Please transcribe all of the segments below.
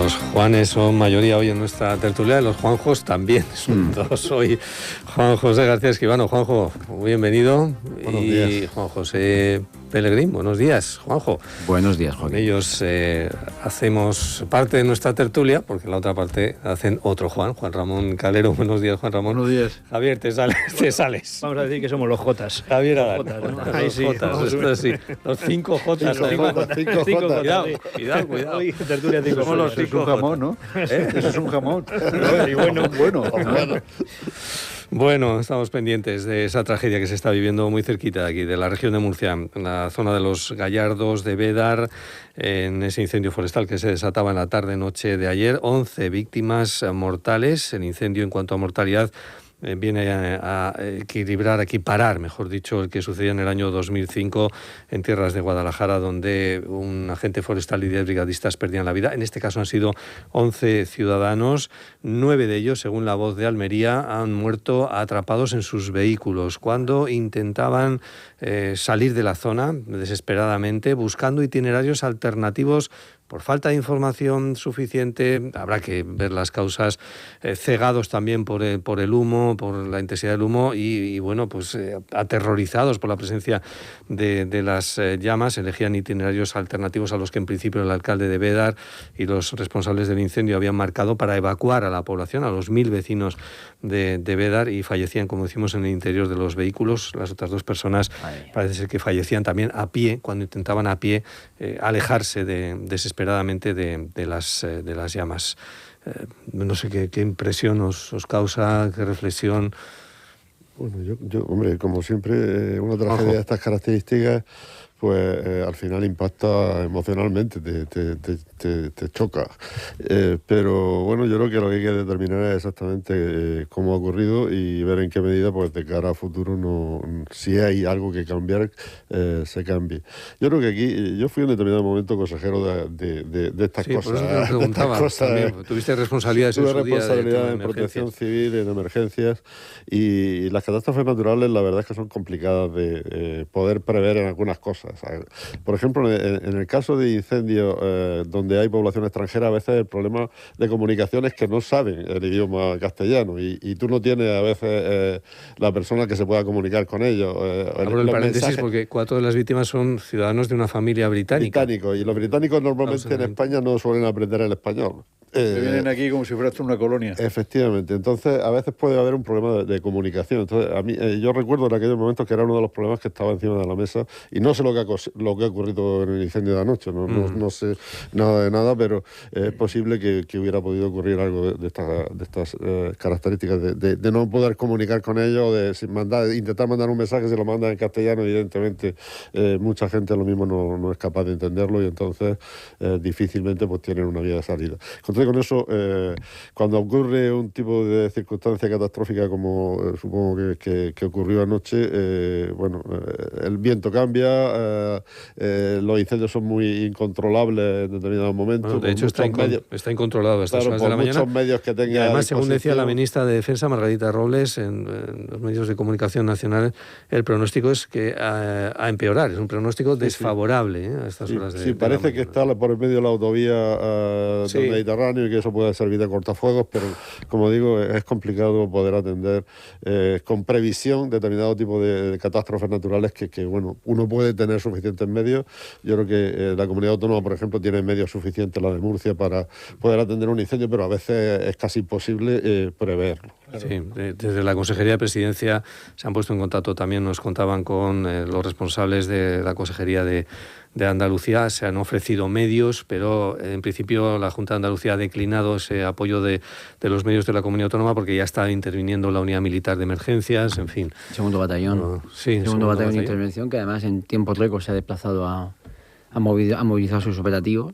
Los Juanes son mayoría hoy en nuestra tertulia, los Juanjos también son dos hoy. Juan José García Escribano. Juanjo, bienvenido. Buenos días. Juan José Pelegrín, buenos días, Juanjo. Buenos días, Joaquín. Con ellos hacemos parte de nuestra tertulia, porque la otra parte hacen otro Juan Ramón Calero. Buenos días, Juan Ramón. Buenos días. Javier, te sales. Vamos a decir que somos los Jotas. Javier Adán. Ahí sí. Los 5 Jotas. Cuidado. Hoy, tertulia 5 Somos los 5 jamón, ¿no? Eso es un jamón. Y bueno. Bueno, estamos pendientes de esa tragedia que se está viviendo muy cerquita de aquí, de la región de Murcia, en la zona de los Gallardos, de Bédar, en ese incendio forestal que se desataba en la tarde-noche de ayer. 11 víctimas mortales. El incendio, en cuanto a mortalidad, viene a equiparar, mejor dicho, el que sucedió en el año 2005 en tierras de Guadalajara, donde un agente forestal y 10 brigadistas perdían la vida. En este caso han sido 11 ciudadanos, 9 de ellos, según La Voz de Almería, han muerto atrapados en sus vehículos cuando intentaban salir de la zona desesperadamente, buscando itinerarios alternativos. Por falta de información suficiente, habrá que ver las causas, cegados también por el humo, por la intensidad del humo y bueno, pues aterrorizados por la presencia de las llamas, elegían itinerarios alternativos a los que en principio el alcalde de Bédar y los responsables del incendio habían marcado para evacuar a la población, a los 1.000 vecinos de Bédar, y fallecían, como decimos, en el interior de los vehículos. Las otras dos personas parece ser que fallecían también a pie, cuando intentaban a pie alejarse desesperadamente de las llamas. No sé qué impresión os causa, qué reflexión. Bueno, yo hombre, como siempre, una tragedia de estas características, pues al final impacta emocionalmente, te choca. Pero bueno, yo creo que lo que hay que determinar es exactamente cómo ha ocurrido y ver en qué medida, pues de cara a futuro, si hay algo que cambiar, se cambie. Yo creo que aquí, yo fui en determinado momento consejero de estas cosas. Por eso te lo preguntaba. Tuviste responsabilidades en su día. Tuve responsabilidad en protección civil, en emergencias, y las catástrofes naturales, la verdad es que son complicadas de poder prever en algunas cosas. Por ejemplo, en el caso de incendios donde hay población extranjera, a veces el problema de comunicación es que no saben el idioma castellano y tú no tienes a veces la persona que se pueda comunicar con ellos. Abro el paréntesis porque 4 de las víctimas son ciudadanos de una familia británica. Y los británicos normalmente en España no suelen aprender el español. Vienen aquí como si fuera esto una colonia. Efectivamente. Entonces, a veces puede haber un problema de comunicación. Entonces, a mí, yo recuerdo en aquellos momentos que era uno de los problemas que estaba encima de la mesa, y no sé lo que ha ocurrido en el incendio de anoche, no sé nada de nada, pero es posible que hubiera podido ocurrir algo de estas características, de no poder comunicar con ellos, de intentar mandar un mensaje, se lo mandan en castellano, evidentemente mucha gente lo mismo no es capaz de entenderlo, y entonces difícilmente pues tienen una vía de salida. Entonces, con eso, cuando ocurre un tipo de circunstancia catastrófica como supongo que ocurrió anoche, bueno, el viento cambia, los incendios son muy incontrolables en determinados momentos. Bueno, de hecho está incontrolado a estas horas de la mañana. Muchos medios que tenga. Y además, según decía la ministra de Defensa, Margarita Robles, en los medios de comunicación nacionales, el pronóstico es que a empeorar, es un pronóstico desfavorable a estas horas de la mañana. Sí, parece que está por el medio de la autovía del Mediterráneo, y que eso puede servir de cortafuegos, pero como digo, es complicado poder atender con previsión determinado tipo de catástrofes naturales que bueno, uno puede tener suficientes medios. Yo creo que la comunidad autónoma, por ejemplo, tiene medios suficientes, la de Murcia, para poder atender un incendio, pero a veces es casi imposible preverlo. Claro. Sí, desde la Consejería de Presidencia se han puesto en contacto, también nos contaban con los responsables de la Consejería de Andalucía. Se han ofrecido medios, pero en principio la Junta de Andalucía ha declinado ese apoyo de los medios de la comunidad autónoma, porque ya está interviniendo la unidad militar de emergencias, en fin. Segundo batallón. Segundo batallón de intervención, que además en tiempo récord se ha desplazado a movilizar sus operativos.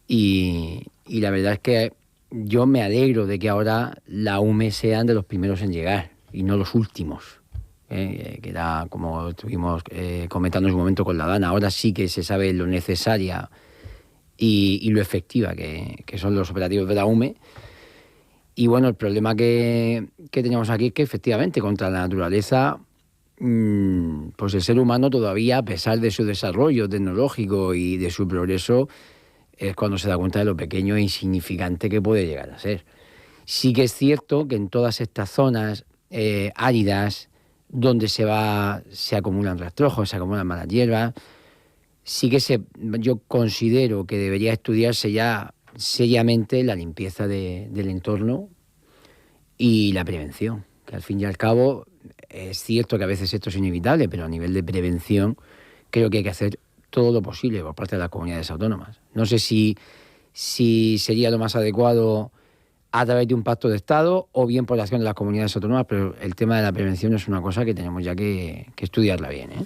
Y la verdad es que yo me alegro de que ahora la UME sean de los primeros en llegar y no los últimos. Que era como estuvimos comentando en su momento con la Dana. Ahora sí que se sabe lo necesaria y lo efectiva que son los operativos de la UME. Y bueno, el problema que teníamos aquí es que efectivamente contra la naturaleza, pues el ser humano todavía, a pesar de su desarrollo tecnológico y de su progreso, es cuando se da cuenta de lo pequeño e insignificante que puede llegar a ser. Sí que es cierto que en todas estas zonas áridas, donde se acumulan rastrojos, se acumulan malas hierbas, sí que yo considero que debería estudiarse ya seriamente la limpieza del entorno y la prevención, que al fin y al cabo es cierto que a veces esto es inevitable, pero a nivel de prevención creo que hay que hacer todo lo posible por parte de las comunidades autónomas. No sé si sería lo más adecuado a través de un pacto de Estado o bien por la acción de las comunidades autónomas, pero el tema de la prevención es una cosa que tenemos ya que estudiarla bien, ¿eh?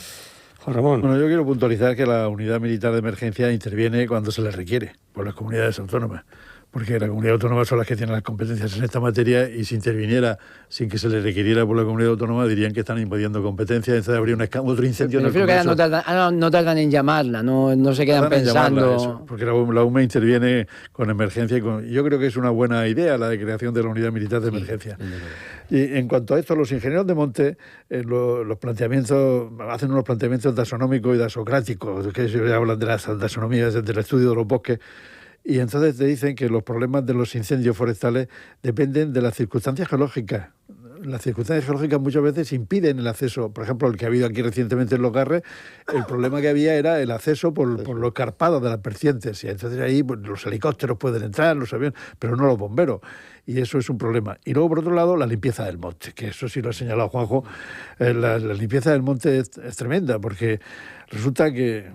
Juan Ramón. Bueno, yo quiero puntualizar que la Unidad Militar de Emergencia interviene cuando se le requiere por las comunidades autónomas, porque las comunidades autónomas son las que tienen las competencias en esta materia, y si interviniera sin que se le requiriera por la comunidad autónoma dirían que están invadiendo competencias, entonces habría otro incendio en el Prefiero Congreso. que no tardan en llamarla, no se quedan pensando... Eso, porque la UME interviene con emergencia y yo creo que es una buena idea la de creación de la Unidad Militar de Emergencia. Y en cuanto a esto, los ingenieros de monte los planteamientos hacen unos planteamientos taxonómicos y dasocráticos, que se hablan de las taxonomías, del estudio de los bosques. Y entonces te dicen que los problemas de los incendios forestales dependen de las circunstancias geológicas. Las circunstancias geológicas muchas veces impiden el acceso. Por ejemplo, el que ha habido aquí recientemente en Los Garres, el problema que había era el acceso por los carpados de las vertientes. Y entonces ahí pues, los helicópteros pueden entrar, los aviones, pero no los bomberos. Y eso es un problema. Y luego, por otro lado, la limpieza del monte, que eso sí lo ha señalado Juanjo. La limpieza del monte es tremenda, porque resulta que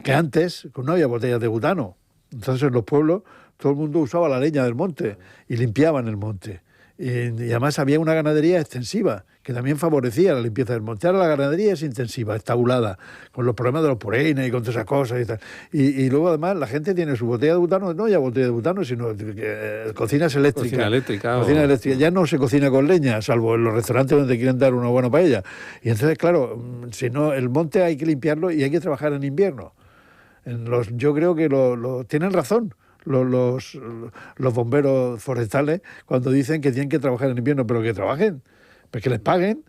antes no había botellas de butano. Entonces en los pueblos todo el mundo usaba la leña del monte y limpiaban el monte. Y además había una ganadería extensiva que también favorecía la limpieza del monte. Ahora la ganadería es intensiva, estabulada, con los problemas de los pureines y con todas esas cosas y tal. Y luego además la gente tiene su botella de butano, no ya botella de butano, sino cocinas eléctricas. Cocina eléctrica. Ya no se cocina con leña, salvo en los restaurantes donde quieren dar una buena paella. Y entonces, claro, si no, el monte hay que limpiarlo y hay que trabajar en invierno. Yo creo que tienen razón los bomberos forestales cuando dicen que tienen que trabajar en invierno, pero que trabajen, pues que les paguen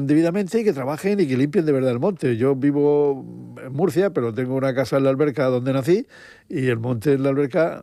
debidamente y que trabajen y que limpien de verdad el monte. Yo vivo en Murcia, pero tengo una casa en la Alberca donde nací, y el monte en la Alberca,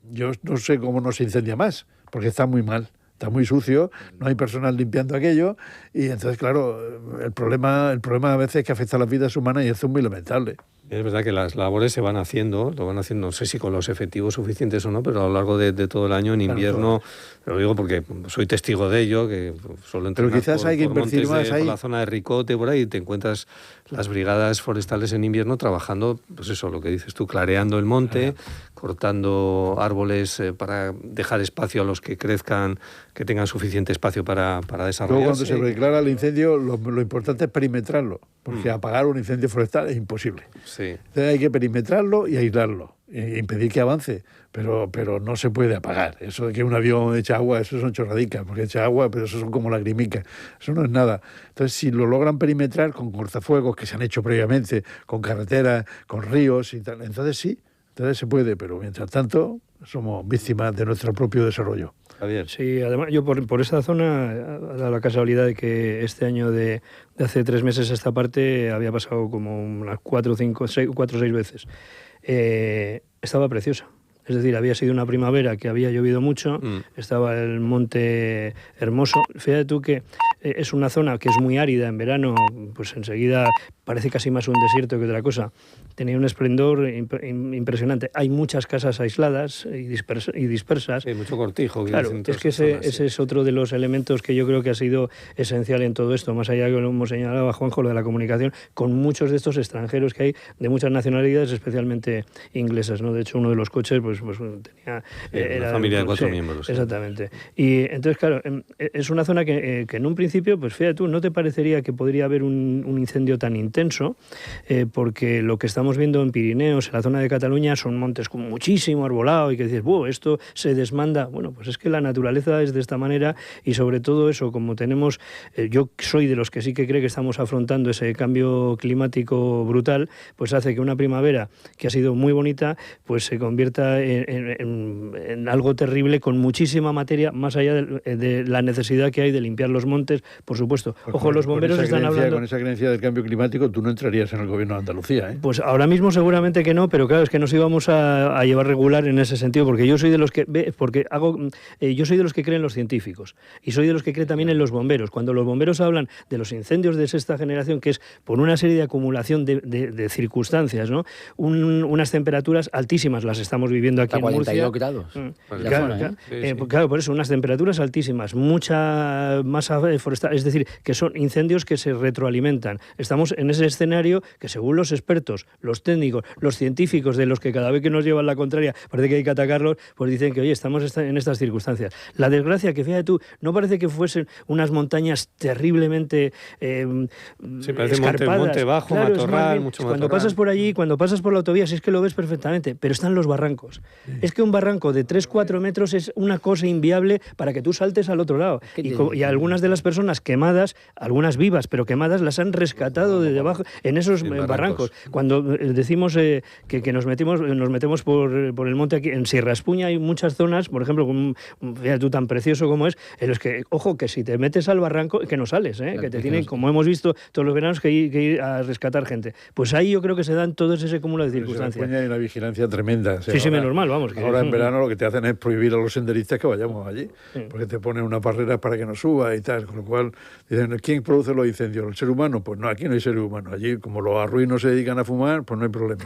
yo no sé cómo no se incendia más, porque está muy mal. Está muy sucio, no hay personal limpiando aquello, y entonces, claro, el problema a veces es que afecta a las vidas humanas y esto es muy lamentable. Es verdad que las labores lo van haciendo, no sé si con los efectivos suficientes o no, pero a lo largo de todo el año, en invierno, lo digo porque soy testigo de ello, que suelo entrenar pero quizás hay que invertir más ahí. Por la zona de Ricote, por ahí, te encuentras las brigadas forestales en invierno trabajando, pues eso, lo que dices tú, clareando el monte, cortando árboles para dejar espacio a los que crezcan, que tengan suficiente espacio para desarrollarse. Luego, cuando se declara el incendio, lo importante es perimetrarlo, porque apagar un incendio forestal es imposible. Sí. Entonces hay que perimetrarlo y aislarlo, e impedir que avance, pero no se puede apagar. Eso de que un avión echa agua, eso son chorradicas, porque echa agua, pero eso son como lagrimicas, eso no es nada. Entonces, si lo logran perimetrar con cortafuegos que se han hecho previamente, con carreteras, con ríos y tal, entonces sí, entonces se puede, pero mientras tanto somos víctimas de nuestro propio desarrollo. Javier. Sí, además yo por esta zona, ha dado la casualidad de que este año de hace 3 meses a esta parte había pasado como unas 4 o 6 veces. Estaba preciosa. Es decir, había sido una primavera que había llovido mucho, estaba el monte hermoso. Fíjate tú que es una zona que es muy árida en verano, pues enseguida parece casi más un desierto que otra cosa. Tenía un esplendor impresionante. Hay muchas casas aisladas y dispersas. Sí, mucho cortijo. Claro, es que ese es otro de los elementos que yo creo que ha sido esencial en todo esto, más allá de que lo hemos señalado a Juanjo, lo de la comunicación, con muchos de estos extranjeros que hay, de muchas nacionalidades, especialmente inglesas, ¿no? De hecho, uno de los coches pues tenía... Era una familia de 4 miembros. Exactamente. Y entonces, claro, es una zona que en un principio, pues fíjate tú, no te parecería que podría haber un incendio tan intenso, porque lo que estamos viendo en Pirineos, en la zona de Cataluña, son montes con muchísimo arbolado y que dices, esto se desmanda. Bueno, pues es que la naturaleza es de esta manera y sobre todo eso, como tenemos, yo soy de los que sí que cree que estamos afrontando ese cambio climático brutal, pues hace que una primavera que ha sido muy bonita, pues se convierta en algo terrible con muchísima materia, más allá de la necesidad que hay de limpiar los montes, por supuesto. Pues ojo, los bomberos están hablando... Con esa creencia del cambio climático Francisco, tú no entrarías en el gobierno de Andalucía, ¿eh? Pues ahora mismo seguramente que no, pero claro, es que nos íbamos a llevar regular en ese sentido, porque yo soy de los que yo soy de los que creen en los científicos y soy de los que creen también en los bomberos. Cuando los bomberos hablan de los incendios de sexta generación, que es por una serie de acumulación de circunstancias, ¿no? Unas temperaturas altísimas las estamos viviendo aquí en Murcia. 42 grados. Claro, por eso, unas temperaturas altísimas, mucha masa forestal, es decir, que son incendios que se retroalimentan. Estamos en ese escenario que, según los expertos, los técnicos, los científicos, de los que cada vez que nos llevan la contraria parece que hay que atacarlos, pues dicen que, oye, estamos en estas circunstancias. La desgracia, que fíjate tú, no parece que fuesen unas montañas terriblemente parece monte bajo, claro, matorral, mucho matorral. Cuando pasas por allí, cuando pasas por la autovía, sí es que lo ves perfectamente, pero están los barrancos. Sí. Es que un barranco de 3-4 metros es una cosa inviable para que tú saltes al otro lado. Y algunas de las personas quemadas, algunas vivas, pero quemadas, las han rescatado de debajo en esos barrancos. Cuando decimos que nos metemos por el monte aquí, en Sierra Espuña hay muchas zonas, por ejemplo, fíjate tú, tan precioso como es, en los que, ojo, que si te metes al barranco, que no sales, que te tienen, como hemos visto todos los veranos, que ir a rescatar gente. Pues ahí yo creo que se dan todos ese cúmulo de circunstancias. En Espuña hay una vigilancia tremenda. O sea, sí, menos mal, vamos. Ahora en verano lo que te hacen es prohibir a los senderistas que vayamos allí, porque te ponen unas barreras para que no suba y tal, con lo cual dicen, ¿quién produce los incendios? ¿El ser humano? Pues no, aquí no hay ser humano. Allí, como los arruinos se dedican a fumar, pues no hay problema.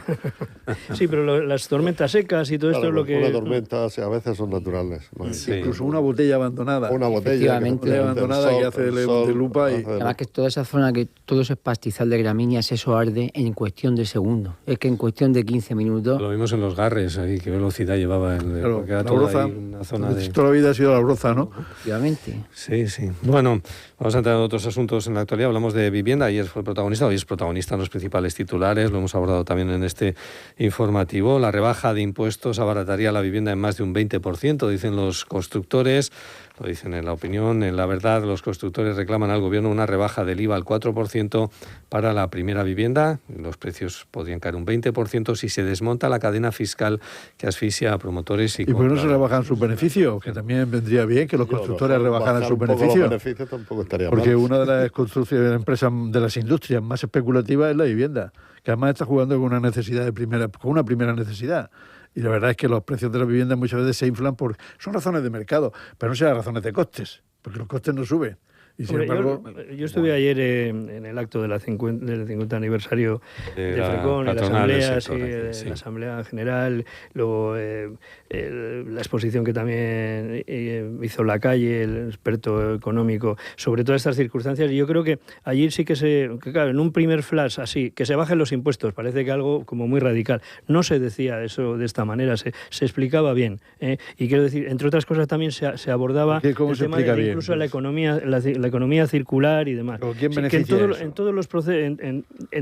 Sí, pero las tormentas secas y todo esto es lo que... Las tormentas a veces son naturales. Sí. Incluso una botella abandonada. Una botella abandonada que hace de lupa. Además que toda esa zona, que todo ese pastizal de gramíneas, eso arde en cuestión de segundos. Es que en cuestión de 15 minutos... Lo vimos en los Garres, ahí, qué velocidad llevaba. Porque era toda una zona de... Toda la vida ha sido la broza, ¿no? Efectivamente. Sí. Bueno, vamos a entrar en otros asuntos en la actualidad. Hablamos de vivienda. Ayer fue protagonista, hoy es protagonista en los principales titulares. Lo hemos abordado también en este informativo. La rebaja de impuestos abarataría la vivienda en más de un 20%, dicen los constructores. Lo dicen en La Opinión. En La Verdad, los constructores reclaman al gobierno una rebaja del IVA al 4% para la primera vivienda. Los precios podrían caer un 20% si se desmonta la cadena fiscal que asfixia a promotores y... ¿Y por qué no se rebajan sus beneficios? Que también vendría bien que los constructores rebajaran sus beneficios. Los beneficios tampoco estaría mal. Porque una de las construcciones de empresas, de las industrias más especulativas, es la vivienda, que además está jugando con una primera necesidad. Y la verdad es que los precios de la vivienda muchas veces se inflan son razones de mercado, pero no sean razones de costes, porque los costes no suben. Y sin embargo, yo estuve ayer en el acto del 50 aniversario de Frecon, en la asamblea, la asamblea general, luego la exposición que también hizo Lacalle, el experto económico, sobre todas estas circunstancias. Y yo creo que allí sí que claro, en un primer flash así, que se bajen los impuestos, parece que algo como muy radical. No se decía eso de esta manera, se explicaba bien. Y quiero decir, entre otras cosas también se abordaba el tema de incluso la economía circular y demás. ¿Quién beneficia que en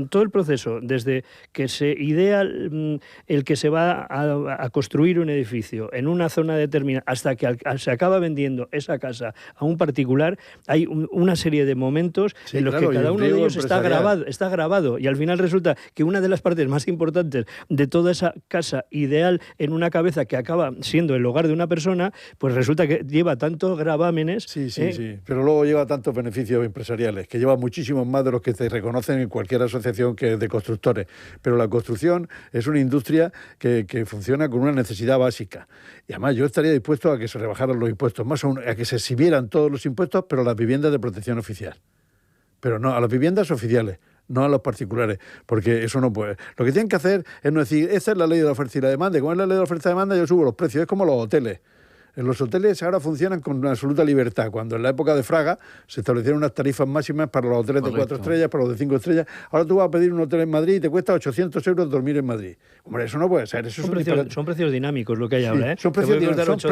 todo el proceso, desde que se idea el que se va a construir un edificio en una zona determinada hasta que se acaba vendiendo esa casa a un particular, hay una serie de momentos en los que cada uno de ellos está grabado y al final resulta que una de las partes más importantes de toda esa casa ideal en una cabeza que acaba siendo el hogar de una persona, pues resulta que lleva tantos gravámenes. Sí, pero luego lleva tantos beneficios empresariales, que lleva muchísimos más de los que se reconocen en cualquier asociación que es de constructores. Pero la construcción es una industria que funciona con una necesidad básica. Y además yo estaría dispuesto a que se rebajaran los impuestos, más aún a que se exhibieran todos los impuestos, pero a las viviendas de protección oficial. Pero no, a las viviendas oficiales, no a los particulares, porque eso no puede. Lo que tienen que hacer es no decir, esta es la ley de la oferta y la demanda, y como es la ley de la oferta y la demanda, yo subo los precios. Es como los hoteles. En los hoteles ahora funcionan con una absoluta libertad. Cuando en la época de Fraga se establecieron unas tarifas máximas para los hoteles de 4 estrellas, para los de 5 estrellas. Ahora tú vas a pedir un hotel en Madrid y te cuesta 800 euros dormir en Madrid. Hombre, eso no puede ser. Eso son precios dinámicos lo que hay ahora, ¿eh? Son precios dinámicos,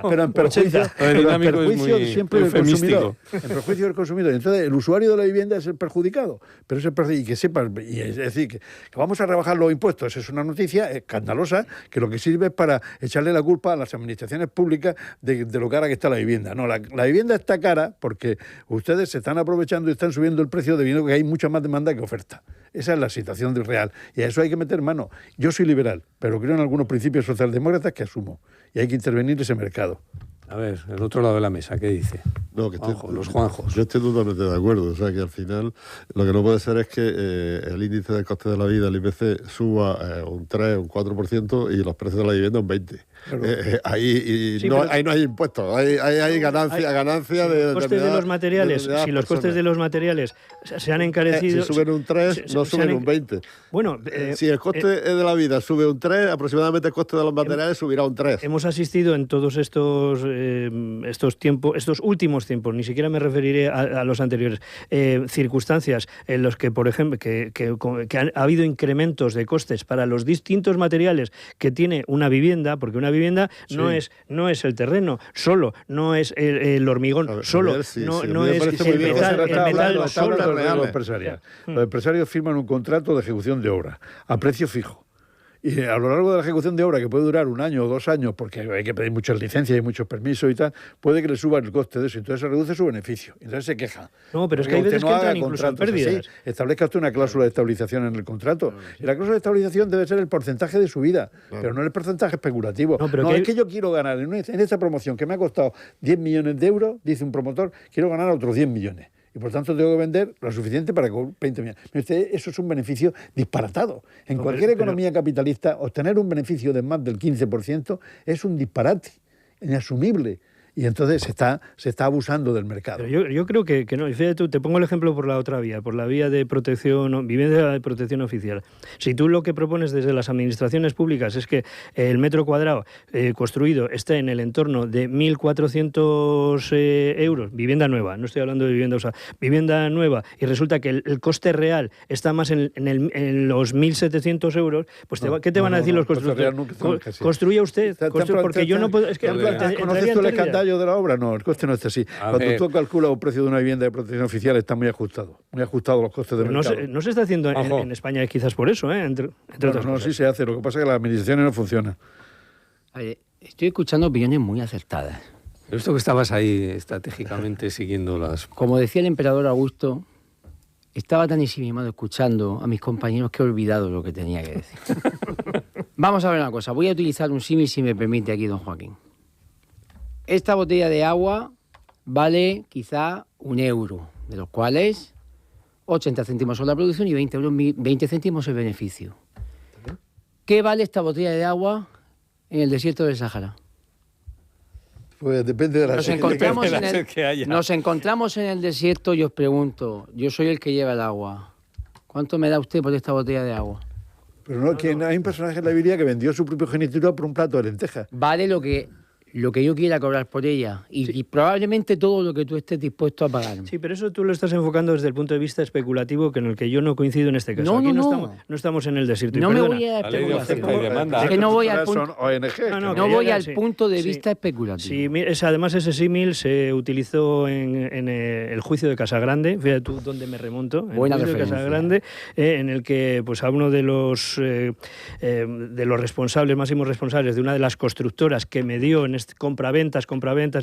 pero en perjuicio siempre del consumidor. En perjuicio del consumidor. Entonces, el usuario de la vivienda es el perjudicado. Pero y que sepas, es decir, que vamos a rebajar los impuestos. Es una noticia escandalosa que lo que sirve es para echarle la culpa a las administraciones públicas de lo cara que está la vivienda. No, la vivienda está cara porque ustedes se están aprovechando y están subiendo el precio debido a que hay mucha más demanda que oferta. Esa es la situación real. Y a eso hay que meter mano. Yo soy liberal, pero creo en algunos principios socialdemócratas que asumo. Y hay que intervenir ese mercado. A ver, el otro lado de la mesa, ¿qué dice? No, que los Juanjos. Yo estoy totalmente de acuerdo. O sea, que al final lo que no puede ser es que el índice de coste de la vida, el IPC, suba un 3, un 4% y los precios de la vivienda un 20%. Claro. Ahí no hay impuestos, hay ganancia de los costes de los materiales. Si los costes de los materiales se han encarecido... si suben un 3, no suben un 20. Bueno, si el coste de la vida sube un 3, aproximadamente el coste de los materiales subirá un 3. Hemos asistido en todos estos tiempos, estos últimos tiempos, ni siquiera me referiré a los anteriores, circunstancias en los que, por ejemplo, que ha habido incrementos de costes para los distintos materiales que tiene una vivienda, porque una vivienda no es el terreno solo, no es el hormigón solo, no es el metal solo. Los empresarios firman un contrato de ejecución de obra a precio fijo. Y a lo largo de la ejecución de obra, que puede durar 1 año o 2 años, porque hay que pedir muchas licencias y muchos permisos y tal, puede que le suban el coste de eso, entonces se reduce su beneficio. Entonces se queja. No, pero es que hay veces que entran incluso en pérdidas. Así, establezca usted una cláusula de estabilización en el contrato. Y la cláusula de estabilización debe ser el porcentaje de su vida, pero no el porcentaje especulativo. Es que yo quiero ganar en esta promoción que me ha costado 10 millones de euros, dice un promotor, quiero ganar otros 10 millones. Y por tanto tengo que vender lo suficiente para 20 millones. Eso es un beneficio disparatado. En cualquier economía capitalista, obtener un beneficio de más del 15% es un disparate, inasumible. Y entonces se está abusando del mercado. Pero yo creo que no. Y fíjate tú, te pongo el ejemplo por la otra vía, por la vía de protección, vivienda de protección oficial. Si tú lo que propones desde las administraciones públicas es que el metro cuadrado construido esté en el entorno de 1.400 euros, vivienda nueva, no estoy hablando de vivienda usada, vivienda nueva, y resulta que el coste real está más en los 1.700 euros, pues ¿qué te van a decir los constructores? Construya usted, porque yo no puedo... Es que ¿conoces tú el escandallo de la obra? No, el coste no es así. Cuando tú calculas un precio de una vivienda de protección oficial, está muy ajustado los costes del mercado. No se está haciendo en España, quizás por eso, entre otras cosas. Sí se hace, lo que pasa es que las administraciones no funcionan. Estoy escuchando opiniones muy acertadas. Pero esto que estabas ahí estratégicamente siguiendo las... Como decía el emperador Augusto, estaba tan ensimismado escuchando a mis compañeros que he olvidado lo que tenía que decir. Vamos a ver una cosa, voy a utilizar un símil si me permite aquí, don Joaquín. Esta botella de agua vale quizá 1 euro, de los cuales 80 céntimos son la producción y 20 céntimos el beneficio. ¿Qué vale esta botella de agua en el desierto del Sáhara? Pues depende de la Nos encontramos en el desierto y os pregunto, yo soy el que lleva el agua. ¿Cuánto me da usted por esta botella de agua? Pero hay un personaje en la Biblia que vendió su propio genitura por un plato de lentejas. Vale lo que yo quiera cobrar por ella y probablemente todo lo que tú estés dispuesto a pagar. Sí, pero eso tú lo estás enfocando desde el punto de vista especulativo, que en el que yo no coincido en este caso. Aquí no estamos en el desierto. No me voy a al punto de vista especulativo. Sí, además ese símil se utilizó en el juicio de Casagrande, fíjate tú dónde me remonto, Buena el juicio de Casagrande, en el que pues a uno de los responsables, máximos responsables de una de las constructoras que me dio en compraventas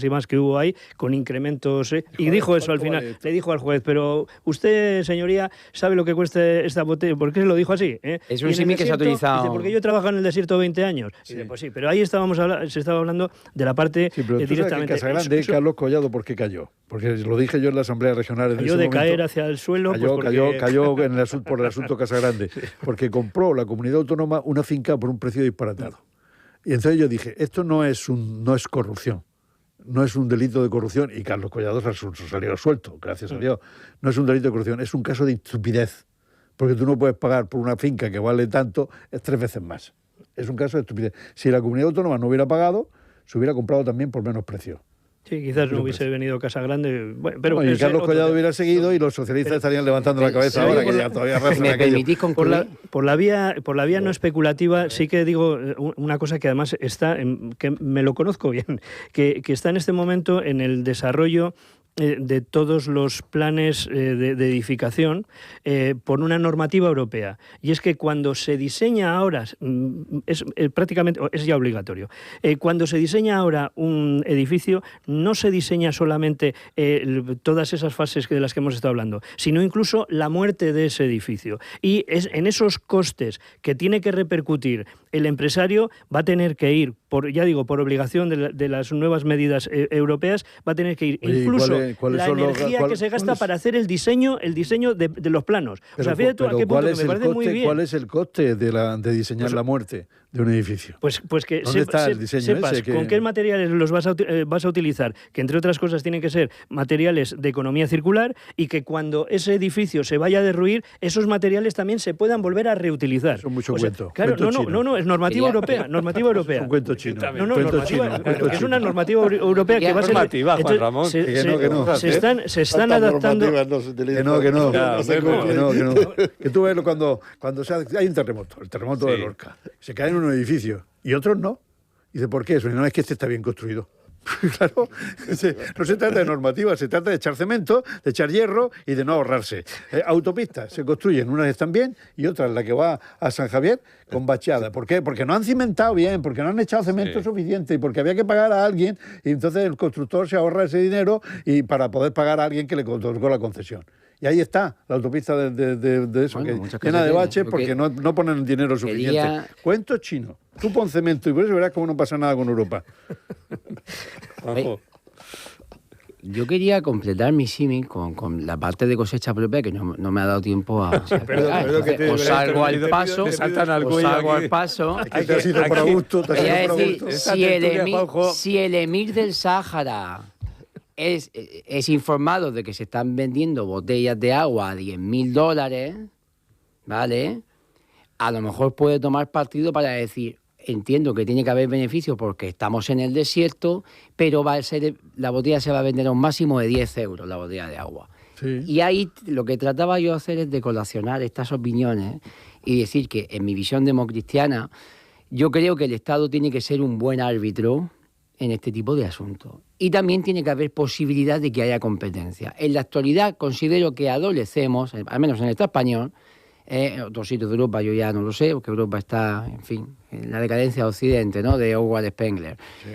y más que hubo ahí, con incrementos, y dijo eso al final, le dijo al juez, pero usted, señoría, ¿sabe lo que cuesta esta botella? ¿Por qué se lo dijo así? Es un símil que se ha utilizado. Dice, porque yo he trabajado en el desierto 20 años. Sí. Dice, pues sí, pero ahí se estaba hablando de la parte directamente. En Casagrande, Carlos Collado, ¿por qué cayó? Porque lo dije yo en la Asamblea Regional. Cayó de caer hacia el suelo. Cayó por el asunto Casagrande, porque compró la comunidad autónoma una finca por un precio disparatado. Y entonces yo dije, esto no es corrupción, no es un delito de corrupción, y Carlos Collado salió suelto, gracias a Dios. No es un delito de corrupción, es un caso de estupidez, porque tú no puedes pagar por una finca que vale tanto, es 3 veces más. Es un caso de estupidez. Si la comunidad autónoma no hubiera pagado, se hubiera comprado también por menos precio. Sí, quizás no hubiese venido Casagrande. Y Carlos Collado hubiera seguido y los socialistas estarían levantando la cabeza ahora, que ya todavía razón ¿Me permitís concluir? Por la vía no especulativa, sí que digo una cosa que además está, que me lo conozco bien, que está en este momento en el desarrollo de todos los planes de edificación por una normativa europea. Y es que cuando se diseña ahora, prácticamente es ya obligatorio, cuando se diseña ahora un edificio, no se diseña solamente todas esas fases de las que hemos estado hablando, sino incluso la muerte de ese edificio. Y en esos costes que tiene que repercutir el empresario, va a tener que ir, por obligación de las nuevas medidas europeas, va a tener que ir. Oye, incluso la energía que se gasta para hacer el diseño de los planos. Pero, o sea, fíjate tú a qué punto, que me parece muy bien. ¿Cuál es el coste de diseñar la muerte de un edificio? Pues que ¿Dónde está el diseño sepas ese con qué materiales los vas a utilizar, que entre otras cosas tienen que ser materiales de economía circular, y que cuando ese edificio se vaya a derruir, esos materiales también se puedan volver a reutilizar. Eso es mucho cuento. Claro, cuento no, es normativa europea. Es un cuento chino. Es una normativa europea que va a ser... normativa, Juan Ramón. Se están adaptando... Que tú ves cuando hay un terremoto, el terremoto de Lorca, se caen unos edificios y otros no. Y dice, ¿por qué eso? Y no, es que este está bien construido. Claro, no se trata de normativa, se trata de echar cemento, de echar hierro y de no ahorrarse. Autopistas se construyen, unas están bien y otras, la que va a San Javier, con bacheada. ¿Por qué? Porque no han cimentado bien, porque no han echado cemento suficiente y porque había que pagar a alguien, y entonces el constructor se ahorra ese dinero y para poder pagar a alguien que le otorgó la concesión. Y ahí está la autopista de eso, que llena de baches porque no ponen dinero suficiente. Cuento chino. Tú pon cemento y por eso verás cómo no pasa nada con Europa. Yo quería completar mi símil con la parte de cosecha propia, que no me ha dado tiempo a... Os salgo al paso. Si el emir del Sáhara es informado de que se están vendiendo botellas de agua a $10.000, ¿vale? A lo mejor puede tomar partido para decir, entiendo que tiene que haber beneficios porque estamos en el desierto, pero la botella se va a vender a un máximo de 10 euros, la botella de agua. Sí. Y ahí lo que trataba yo de hacer es de colacionar estas opiniones y decir que en mi visión democristiana yo creo que el Estado tiene que ser un buen árbitro en este tipo de asuntos. Y también tiene que haber posibilidad de que haya competencia. En la actualidad considero que adolecemos, al menos en el Estado español, en otros sitios de Europa yo ya no lo sé, porque Europa está, en fin, en la decadencia de Occidente, ¿no?, de Oswald Spengler. Sí.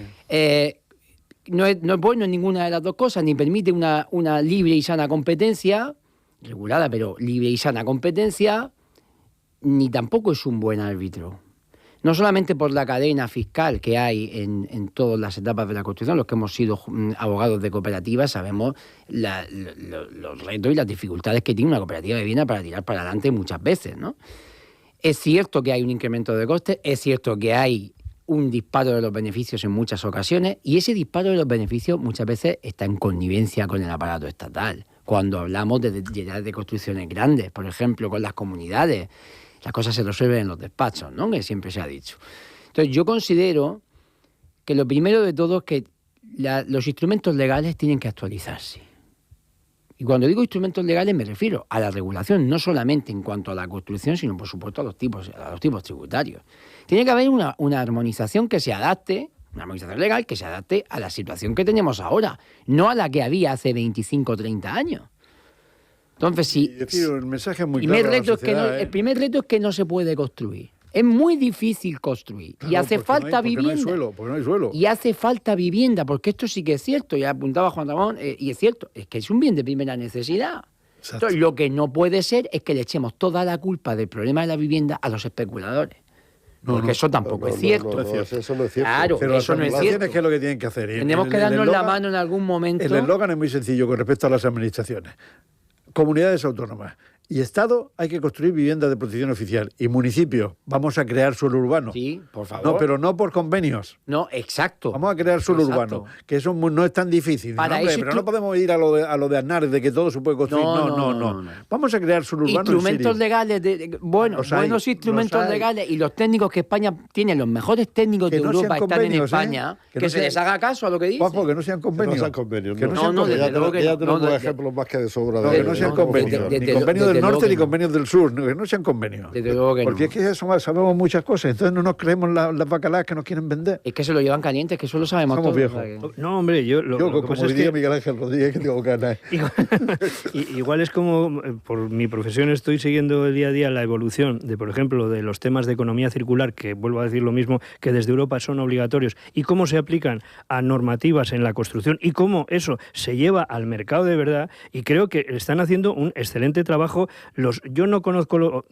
No es bueno en ninguna de las dos cosas, ni permite una libre y sana competencia, regulada, pero libre y sana competencia, ni tampoco es un buen árbitro. No solamente por la cadena fiscal que hay en todas las etapas de la construcción, los que hemos sido abogados de cooperativas sabemos los retos y las dificultades que tiene una cooperativa de vivienda para tirar para adelante muchas veces, ¿no? Es cierto que hay un incremento de costes, es cierto que hay un disparo de los beneficios en muchas ocasiones, y ese disparo de los beneficios muchas veces está en connivencia con el aparato estatal. Cuando hablamos de construcciones grandes, por ejemplo, con las comunidades, las cosas se resuelven en los despachos, ¿no?, que siempre se ha dicho. Entonces, yo considero que lo primero de todo es que los instrumentos legales tienen que actualizarse. Y cuando digo instrumentos legales me refiero a la regulación, no solamente en cuanto a la construcción, sino por supuesto a los tipos tributarios. Tiene que haber una armonización que se adapte, una armonización legal que se adapte a la situación que tenemos ahora, no a la que había hace 25 o 30 años. Entonces, el mensaje es muy claro. El primer reto es que no se puede construir. Es muy difícil construir. Claro, y hace falta vivienda. Porque no hay suelo. Y hace falta vivienda, porque esto sí que es cierto. Ya apuntaba Juan Ramón, y es cierto, es que es un bien de primera necesidad. Exacto. Entonces, lo que no puede ser es que le echemos toda la culpa del problema de la vivienda a los especuladores. Porque eso tampoco es cierto. Eso no es cierto. Claro, pero eso no es cierto. ¿Qué es lo que tienen que hacer? Tenemos que darnos la mano en algún momento. El eslogan es muy sencillo con respecto a las administraciones. Comunidades autónomas y Estado hay que construir viviendas de protección oficial. Y municipios, vamos a crear suelo urbano. Sí, por favor. No, pero no por convenios. No, exacto. Vamos a crear suelo urbano, que eso no es tan difícil. Pero no podemos ir a lo de Aznar, de que todo se puede construir. No. Vamos a crear suelo urbano. Instrumentos legales, buenos instrumentos legales, y los técnicos que España tiene, los mejores técnicos de Europa están en España, que se les haga caso a lo que dicen. Ojo, que no sean convenios. Que no sean convenios. Que no sean convenios. Ya tenemos ejemplos más que de sobra. Que no sean convenios. Ni convenios del norte ni convenios del sur, que no sean convenios. Desde luego que porque es que sabemos muchas cosas, entonces no nos creemos las bacaladas que nos quieren vender. Es que se lo llevan calientes, que eso lo sabemos todos. Viejos. No, hombre, yo como diría Miguel Ángel Rodríguez, que tengo ganas. Igual es como, por mi profesión estoy siguiendo el día a día la evolución de, por ejemplo, de los temas de economía circular, que vuelvo a decir lo mismo, que desde Europa son obligatorios, y cómo se aplican a normativas en la construcción y cómo eso se lleva al mercado de verdad, y creo que están haciendo un excelente trabajo. Yo no conozco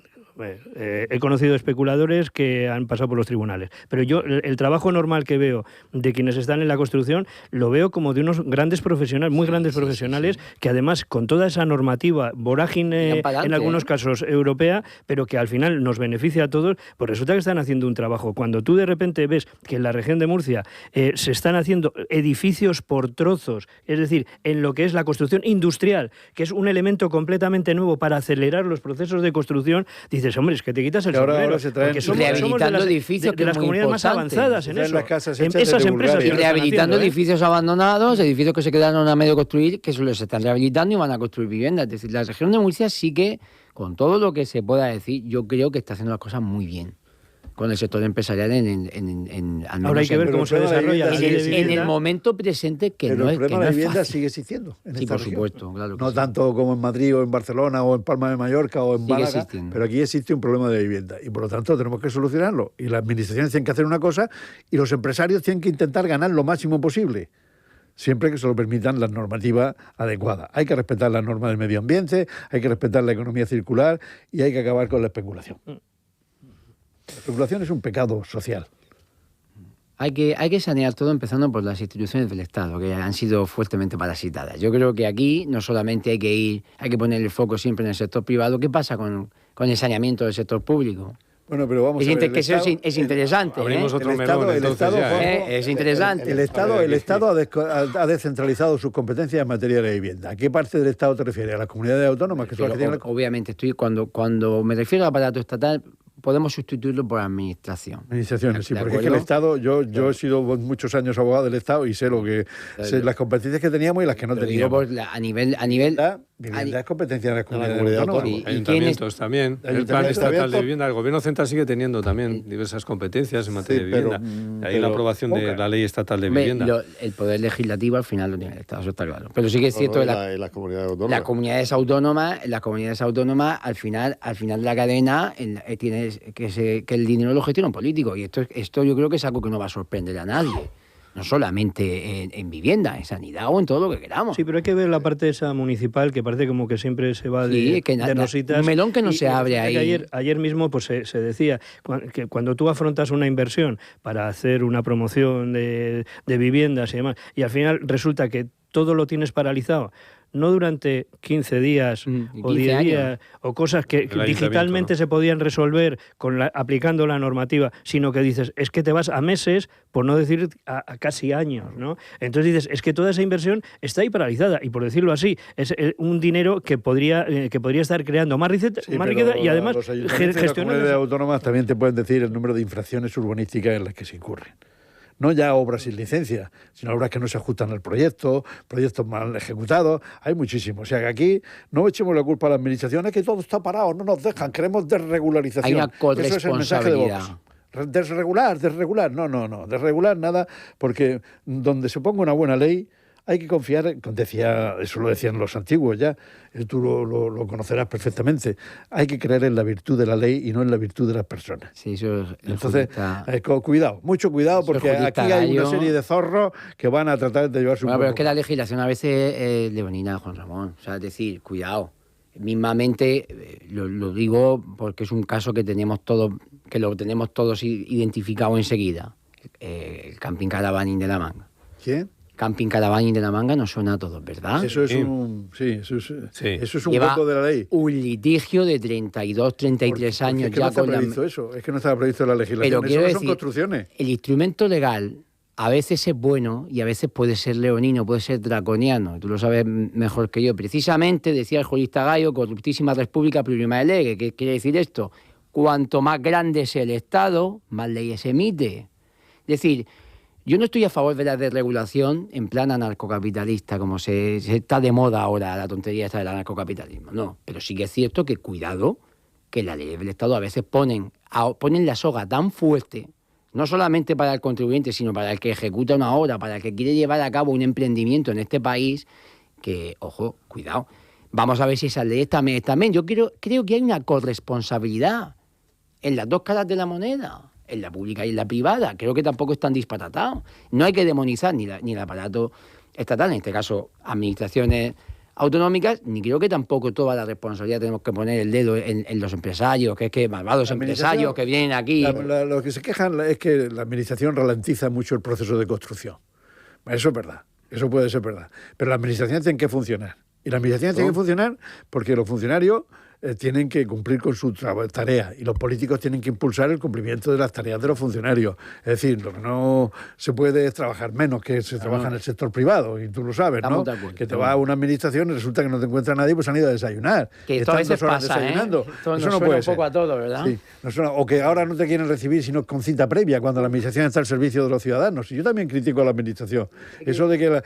he conocido especuladores que han pasado por los tribunales, pero yo el trabajo normal que veo de quienes están en la construcción lo veo como de unos grandes profesionales, muy grandes profesionales, que además con toda esa normativa vorágine en algunos casos europea, pero que al final nos beneficia a todos, pues resulta que están haciendo un trabajo. Cuando tú de repente ves que en la región de Murcia se están haciendo edificios por trozos, es decir, en lo que es la construcción industrial, que es un elemento completamente nuevo para acelerar los procesos de construcción, dices, hombre, es que te quitas el sombrero, porque somos de las comunidades más avanzadas en eso. Esas empresas. Y rehabilitando edificios abandonados, edificios que se quedaron a medio construir, que se los están rehabilitando y van a construir viviendas. Es decir, la región de Murcia sí que, con todo lo que se pueda decir, yo creo que está haciendo las cosas muy bien con el sector empresarial ahora hay que ver cómo se desarrolla en el momento presente, que no es fácil. Pero el problema de vivienda sigue existiendo en esta por región. Supuesto, claro que no sí. Tanto como en Madrid o en Barcelona o en Palma de Mallorca o en Málaga, pero aquí existe un problema de vivienda y por lo tanto tenemos que solucionarlo, y las administraciones tienen que hacer una cosa y los empresarios tienen que intentar ganar lo máximo posible, siempre que se lo permitan las normativas adecuadas. Hay que respetar las normas del medio ambiente, hay que respetar la economía circular y hay que acabar con la especulación. La especulación es un pecado social. Hay que sanear todo, empezando por las instituciones del Estado, que han sido fuertemente parasitadas. Yo creo que aquí no solamente hay que poner el foco siempre en el sector privado. ¿Qué pasa con el saneamiento del sector público? Bueno, pero vamos a ver, es interesante. Abrimos otro melón, es interesante. El Estado ha descentralizado sus competencias en materia de vivienda. ¿A qué parte del Estado te refieres? ¿A las comunidades autónomas? Que son las que tienen obviamente, cuando me refiero al aparato estatal, podemos sustituirlo por administraciones, sí, porque es que el Estado, yo he sido muchos años abogado del Estado y sé las competencias que teníamos y las que no teníamos. A nivel vivienda es competencia de las comunidades autónomas. Ayuntamientos también. El plan estatal de vivienda, el gobierno central sigue teniendo también diversas competencias en materia de vivienda. Ahí la aprobación de la ley estatal de vivienda. El poder legislativo al final lo tiene el Estado, eso está claro. Pero sí que es cierto que las comunidades autónomas, al final de la cadena tiene que el dinero lo gestiona un político, y esto yo creo que es algo que no va a sorprender a nadie, no solamente en vivienda, en sanidad o en todo lo que queramos. Sí, pero hay que ver la parte esa municipal, que parece como que siempre se va de rositas. Un melón que no se abre ahí. Ayer mismo pues se decía que cuando tú afrontas una inversión para hacer una promoción de viviendas y demás, y al final resulta que todo lo tienes paralizado, no durante 15 días o 10 días, o cosas que digitalmente se podían resolver aplicando la normativa, sino que dices, es que te vas a meses, por no decir a casi años, ¿no? Entonces dices, es que toda esa inversión está ahí paralizada, y por decirlo así, es un dinero que podría estar creando más riqueza y además gestionando. Las comunidades autónomas también te pueden decir el número de infracciones urbanísticas en las que se incurren. No ya obras sin licencia, sino obras que no se ajustan al proyecto, proyectos mal ejecutados. Hay muchísimos. O sea que aquí no echemos la culpa a las administraciones, que todo está parado, no nos dejan, queremos desregularización. Hay una corresponsabilidad. Eso es el mensaje de Vox. Desregular. No, desregular nada, porque donde se ponga una buena ley hay que confiar, eso lo decían los antiguos ya, tú lo conocerás perfectamente, hay que creer en la virtud de la ley y no en la virtud de las personas. Sí, eso entonces, mucho cuidado, porque aquí hay una serie de zorros que van a tratar de llevar su pero es que la legislación a veces es leonina, Juan Ramón, o sea, es decir, cuidado. Mismamente, lo digo porque es un caso que lo tenemos todos identificado enseguida, el Camping Caravaning de la Manga. ¿Quién? Camping Caravaning de la Manga no suena a todos, ¿verdad? Eso es un hueco de la ley. Un litigio de 32, 33 años ya con eso. Es que no estaba previsto en la legislación. Pero eso no son construcciones. El instrumento legal a veces es bueno y a veces puede ser leonino, puede ser draconiano. Tú lo sabes mejor que yo. Precisamente, decía el jurista Gallo, corruptísima república plurima lege. ¿Qué quiere decir esto? Cuanto más grande es el Estado, más leyes emite. Es decir, Yo no estoy a favor de la desregulación en plan anarcocapitalista, como se está de moda ahora la tontería esta del anarcocapitalismo. No, pero sí que es cierto que cuidado, que las leyes del Estado a veces ponen la soga tan fuerte, no solamente para el contribuyente, sino para el que ejecuta una obra, para el que quiere llevar a cabo un emprendimiento en este país, que, ojo, cuidado. Vamos a ver si esas leyes también. Yo creo que hay una corresponsabilidad en las dos caras de la moneda, en la pública y en la privada. Creo que tampoco están disparatados. No hay que demonizar ni el aparato estatal, en este caso administraciones autonómicas, ni creo que tampoco toda la responsabilidad tenemos que poner el dedo en los empresarios, que es que malvados empresarios que vienen aquí. Lo que se quejan es que la administración ralentiza mucho el proceso de construcción. Eso es verdad, eso puede ser verdad. Pero la administración tiene que funcionar. Y la administración tiene que funcionar porque los funcionarios tienen que cumplir con su tarea y los políticos tienen que impulsar el cumplimiento de las tareas de los funcionarios. Es decir, lo que no se puede es trabajar menos que se trabaja en el sector privado, y tú lo sabes, ¿no? Que te vas a una administración y resulta que no te encuentra nadie, pues han ido a desayunar. Que esto a veces pasa, desayunando. Eso no puede ser. Un poco a todo, ¿verdad? Sí, o que ahora no te quieren recibir sino con cita previa, cuando la administración está al servicio de los ciudadanos. Y yo también critico a la administración. Eso de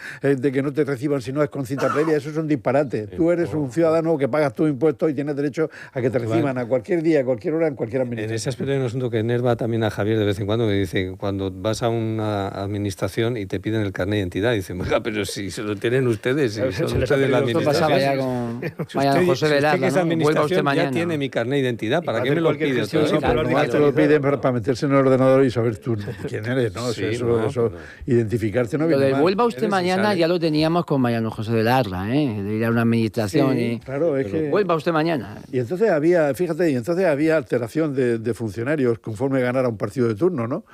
que no te reciban si no es con cita previa, eso es un disparate. Tú eres un ciudadano que pagas tus impuestos y tienes derecho a que te reciban a cualquier día, a cualquier hora, en cualquier administración. En ese aspecto hay un asunto que enerva también a Javier de vez en cuando, que dice, cuando vas a una administración y te piden el carnet de identidad, dicen, pero si se lo tienen ustedes, si son ustedes la administración. Pasaba ya con José Velar, ¿no? Vuelva usted mañana. Ya tiene mi carnet de identidad, ¿para qué me lo pide? Te lo piden para meterse en el ordenador y saber tú quién eres, ¿no? Eso, identificarte no viene mal. Lo de vuelva usted mañana ya lo teníamos con Mariano José Velar, de ir a una administración y... Claro, es que... Vuelva usted mañana. Y entonces había alteración de funcionarios conforme ganara un partido de turno, ¿no?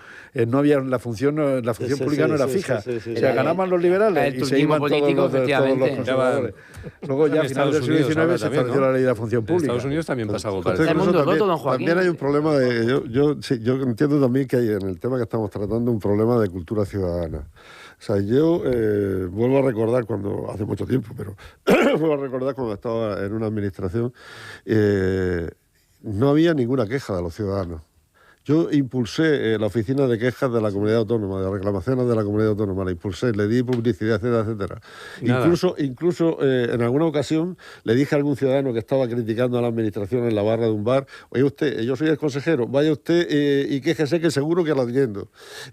No había la función pública no era fija. O sea, ganaban los liberales y se iban todos los conservadores. Luego ya a finales del siglo XIX se estableció la ley de la función pública. En Estados Unidos también pasa algo parecido. También hay un problema yo entiendo también que hay en el tema que estamos tratando un problema de cultura ciudadana. O sea, yo vuelvo a recordar hace mucho tiempo, pero vuelvo a recordar cuando estaba en una administración, no había ninguna queja de los ciudadanos. Yo impulsé la oficina de quejas de la comunidad autónoma, de reclamaciones de la comunidad autónoma, la impulsé, le di publicidad, etcétera. Incluso en alguna ocasión le dije a algún ciudadano que estaba criticando a la administración en la barra de un bar, oye usted, yo soy el consejero, vaya usted y quéjese que seguro que lo atiendo.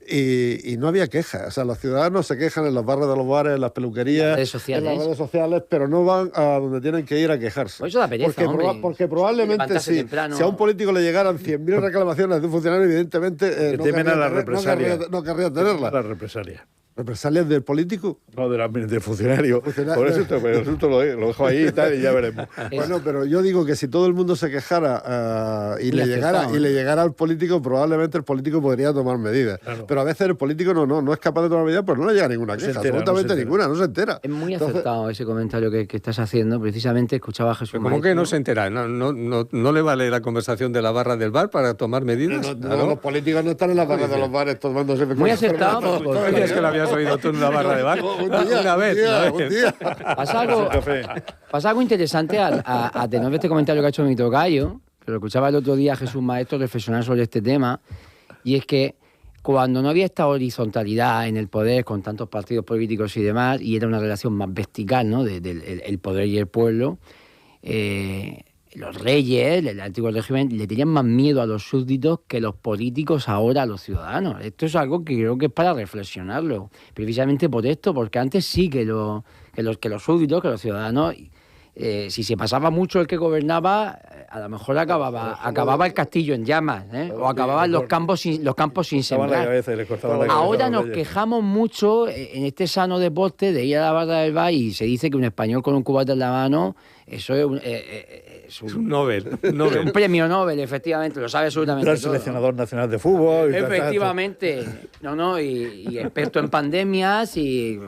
Y no había quejas, o sea, los ciudadanos se quejan en las barras de los bares, en las peluquerías, en las redes sociales, pero no van a donde tienen que ir a quejarse. Pues eso da pereza, porque probablemente si a un político le llegaran 100.000 reclamaciones de un funcionario, evidentemente temen a la represalia. No querría tenerla. La represalia. ¿Represalias del político? No, del funcionario. Por eso lo dejo ahí y tal, y ya veremos. Bueno, pero yo digo que si todo el mundo se quejara y le llegara al político, probablemente el político podría tomar medidas. Claro. Pero a veces el político no es capaz de tomar medidas, pues no le llega ninguna queja, absolutamente ninguna, no se entera. Es muy acertado ese comentario que estás haciendo. Precisamente escuchaba a Jesús. ¿Cómo que no se entera? ¿No le vale la conversación de la barra del bar para tomar medidas? Los políticos no están en las barras de los bares tomándose... Muy acertado. Es que lo habías oído tú en la barra de bar. Una vez. Pasa algo interesante a tenor de este comentario que ha hecho mi tocayo, que lo escuchaba el otro día a Jesús Maestro reflexionar sobre este tema, y es que cuando no había esta horizontalidad en el poder con tantos partidos políticos y demás, y era una relación más vertical, ¿no?, del poder y el pueblo, los reyes, el antiguo régimen, le tenían más miedo a los súbditos que los políticos ahora a los ciudadanos. Esto es algo que creo que es para reflexionarlo, precisamente por esto, porque antes sí que los súbditos, que los ciudadanos, si se pasaba mucho el que gobernaba, a lo mejor acababa el castillo en llamas, o acababan los campos sin sembrar. Ahora nos quejamos mucho en este sano deporte de ir a la barra del bar y se dice que un español con un cubata en la mano, eso es un Nobel. Un premio Nobel, efectivamente, lo sabe absolutamente todo. El seleccionador nacional de fútbol. Efectivamente. Y experto en pandemias y...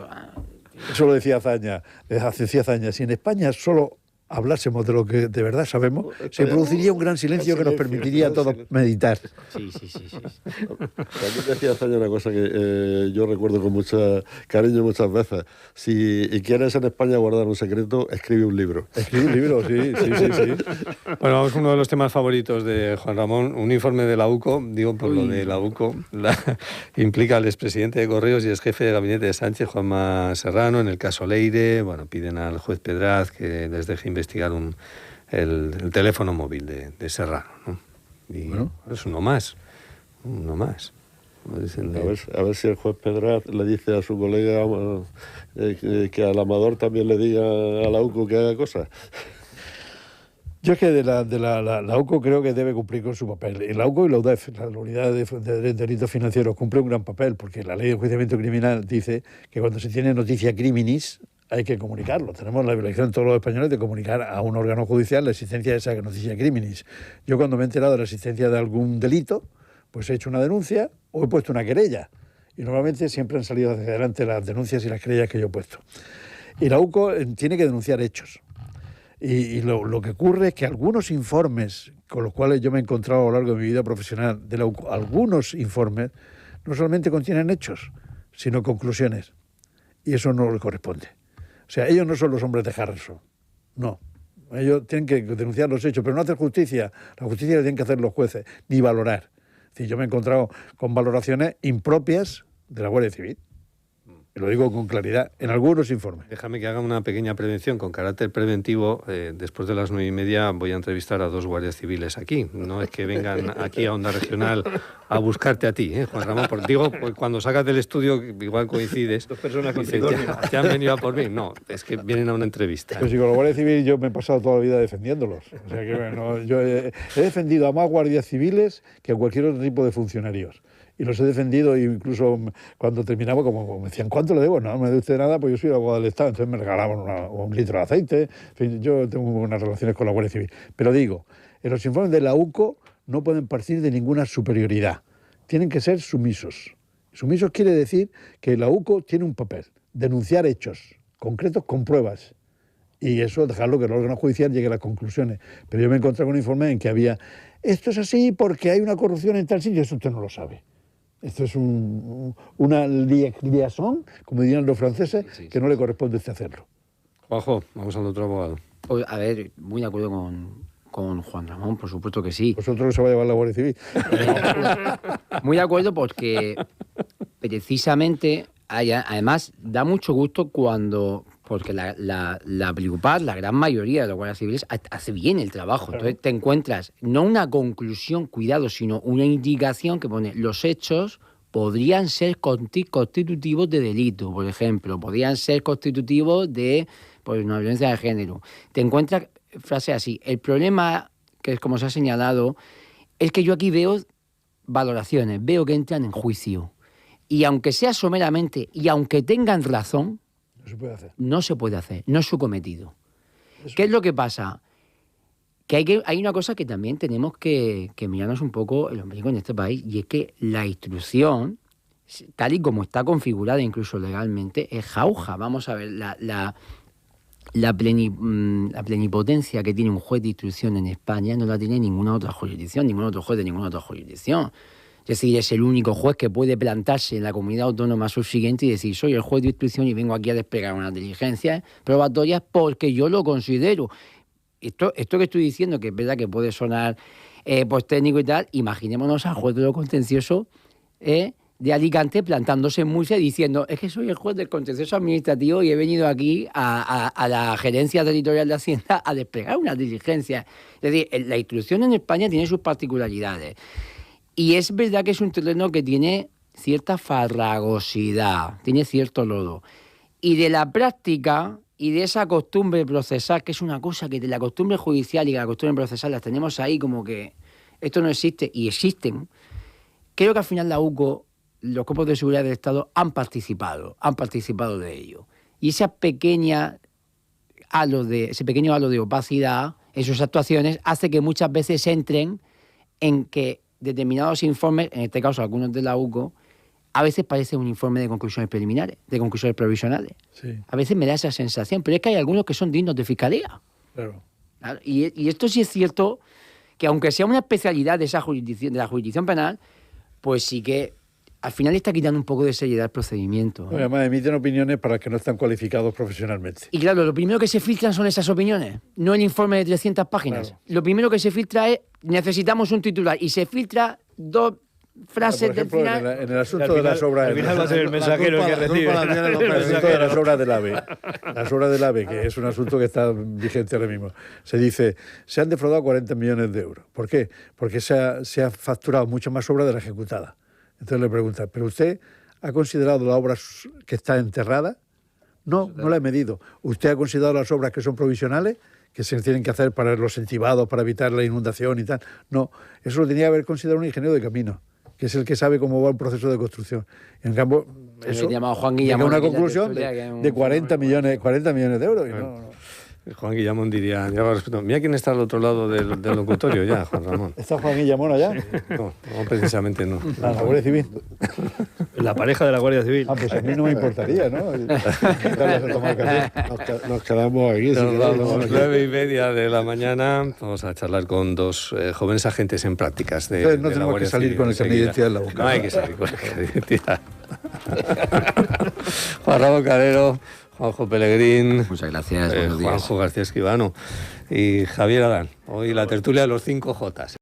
Eso lo decía Azaña. Si en España solo hablásemos de lo que de verdad sabemos, se produciría un gran silencio que nos permitiría a todos meditar. Sí. También decía Zaña una cosa que yo recuerdo con mucho cariño muchas veces. Si quieres en España guardar un secreto, escribe un libro. Escribe un libro, sí. Bueno, vamos a uno de los temas favoritos de Juan Ramón. Un informe de la UCO, digo por lo de la UCO, implica al expresidente de Correos y ex jefe de gabinete de Sánchez, Juanma Serrano, en el caso Leire. Bueno, piden al juez Pedraz que les deje investigar el teléfono móvil de Serrano, ¿no? Y bueno, es uno más. A ver si el juez Pedraz le dice a su colega que al Amador también le diga a la UCO que haga cosas. Yo es que de la UCO creo que debe cumplir con su papel. Y la UCO y la UDEF, la Unidad de Delitos Financieros, cumple un gran papel, porque la Ley de Enjuiciamiento Criminal dice que cuando se tiene noticia criminis hay que comunicarlo. Tenemos la obligación de todos los españoles de comunicar a un órgano judicial la existencia de esa noticia criminis. Yo cuando me he enterado de la existencia de algún delito, pues he hecho una denuncia o he puesto una querella. Y normalmente siempre han salido hacia adelante las denuncias y las querellas que yo he puesto. Y la UCO tiene que denunciar hechos. Y lo que ocurre es que algunos informes con los cuales yo me he encontrado a lo largo de mi vida profesional de la UCO, algunos informes no solamente contienen hechos, sino conclusiones. Y eso no le corresponde. O sea, ellos no son los hombres de Harrison. No. Ellos tienen que denunciar los hechos, pero no hacer justicia. La justicia la tienen que hacer los jueces, ni valorar. Es decir, yo me he encontrado con valoraciones impropias de la Guardia Civil. Y lo digo con claridad, en algunos informes. Déjame que haga una pequeña prevención con carácter preventivo. Después de las 9:30 voy a entrevistar a 2 guardias civiles aquí. No es que vengan aquí a Onda Regional a buscarte a ti, Juan Ramón. Porque digo, pues cuando sacas del estudio, igual coincides. 2 personas con te han venido a por mí. No, es que vienen a una entrevista. Pero si con la Guardia Civil yo me he pasado toda la vida defendiéndolos. O sea que bueno, yo he defendido a más guardias civiles que a cualquier otro tipo de funcionarios. Y los he defendido, e incluso cuando terminaba, como me decían, ¿cuánto le debo? No me dé usted nada, pues yo soy abogado del Estado, entonces me regalaban un litro de aceite. En fin, yo tengo buenas relaciones con la Guardia Civil. Pero digo, en los informes de la UCO no pueden partir de ninguna superioridad. Tienen que ser sumisos. Sumisos quiere decir que la UCO tiene un papel, denunciar hechos concretos con pruebas. Y eso, dejarlo que el órgano judicial llegue a las conclusiones. Pero yo me encontré con un informe en que había, esto es así porque hay una corrupción en tal sitio, eso usted no lo sabe. Esto es una liaison, como dirían los franceses, que no le corresponde a usted hacerlo. Juanjo, vamos al otro abogado. Pues, a ver, muy de acuerdo con Juan Ramón, por supuesto que sí. ¿Vosotros no se va a llevar la Guardia Civil? Muy de acuerdo porque precisamente, además, da mucho gusto porque la Bliupar, la gran mayoría de los guardias civiles, hace bien el trabajo. Entonces te encuentras no una conclusión, cuidado, sino una indicación que pone los hechos podrían ser constitutivos de delito, por ejemplo, podrían ser constitutivos de una violencia de género. Te encuentras frase así, el problema, que es como se ha señalado, es que yo aquí veo valoraciones, veo que entran en juicio. Y aunque sea someramente, y aunque tengan razón, no se puede hacer, no es su cometido. ¿Qué es lo que pasa? Que hay una cosa que también tenemos que mirarnos un poco el ombligo en este país, y es que la instrucción, tal y como está configurada incluso legalmente, es jauja. Vamos a ver, la plenipotencia que tiene un juez de instrucción en España no la tiene ninguna otra jurisdicción, ningún otro juez de ninguna otra jurisdicción. Es decir, es el único juez que puede plantarse en la comunidad autónoma subsiguiente y decir, soy el juez de instrucción y vengo aquí a desplegar unas diligencias probatorias porque yo lo considero. Esto que estoy diciendo, que es verdad que puede sonar pues técnico y tal, imaginémonos al juez de lo contencioso de Alicante plantándose en Murcia diciendo, es que soy el juez del contencioso administrativo y he venido aquí a la gerencia territorial de Hacienda a desplegar unas diligencias. Es decir, la instrucción en España tiene sus particularidades. Y es verdad que es un terreno que tiene cierta farragosidad, tiene cierto lodo. Y de la práctica y de esa costumbre procesal, que es una cosa que de la costumbre judicial y la costumbre procesal las tenemos ahí como que esto no existe y existen, creo que al final la UCO, los cuerpos de seguridad del Estado han participado de ello. Y ese pequeño halo de opacidad en sus actuaciones hace que muchas veces entren en que determinados informes, en este caso algunos de la UCO, a veces parece un informe de conclusiones preliminares, de conclusiones provisionales. Sí. A veces me da esa sensación, pero es que hay algunos que son dignos de fiscalía. Claro. Y esto sí es cierto que aunque sea una especialidad de esa jurisdicción, de la jurisdicción penal, pues sí que al final está quitando un poco de seriedad el procedimiento. No, además emiten opiniones para que no están cualificados profesionalmente. Y claro, lo primero que se filtran son esas opiniones, no el informe de 300 páginas. Claro. Lo primero que se filtra es, necesitamos un titular, y se filtra 2 frases por ejemplo, del final. En el asunto de las obras... Al final va a ser el mensajero el que recibe. El asunto de las obras del AVE. Las obras del AVE, que es un asunto que está vigente ahora mismo. Se dice, se han defraudado 40 millones de euros. ¿Por qué? Porque se ha facturado mucho más obra de la ejecutada. Entonces le preguntan, ¿pero usted ha considerado la obra que está enterrada? No, no la he medido. ¿Usted ha considerado las obras que son provisionales, que se tienen que hacer para los entibados, para evitar la inundación y tal? No, eso lo tenía que haber considerado un ingeniero de camino, que es el que sabe cómo va el proceso de construcción. En cambio, eso llamado Juan Guillamón, llega a una conclusión de 40 millones de euros. Y no. Juan Guillamón diría, ya respeto, mira quién está al otro lado del locutorio ya, Juan Ramón. ¿Está Juan Guillamón allá? No, precisamente no. La Guardia Civil. La pareja de la Guardia Civil. Pues a mí no me importaría, ¿no? Nos quedamos aquí. Nos vamos, 9:30 de la mañana. Vamos a charlar con 2 jóvenes agentes en prácticas de, entonces no de la tenemos Guardia que salir Civil, con el carnet de identidad en la boca. No hay que salir con el carnet de identidad. Juan Ramón Calero, Juanjo Pelegrín, muchas gracias, buenos días. Juanjo García Escribano y Javier Adán. Hoy la tertulia de los 5 Jotas.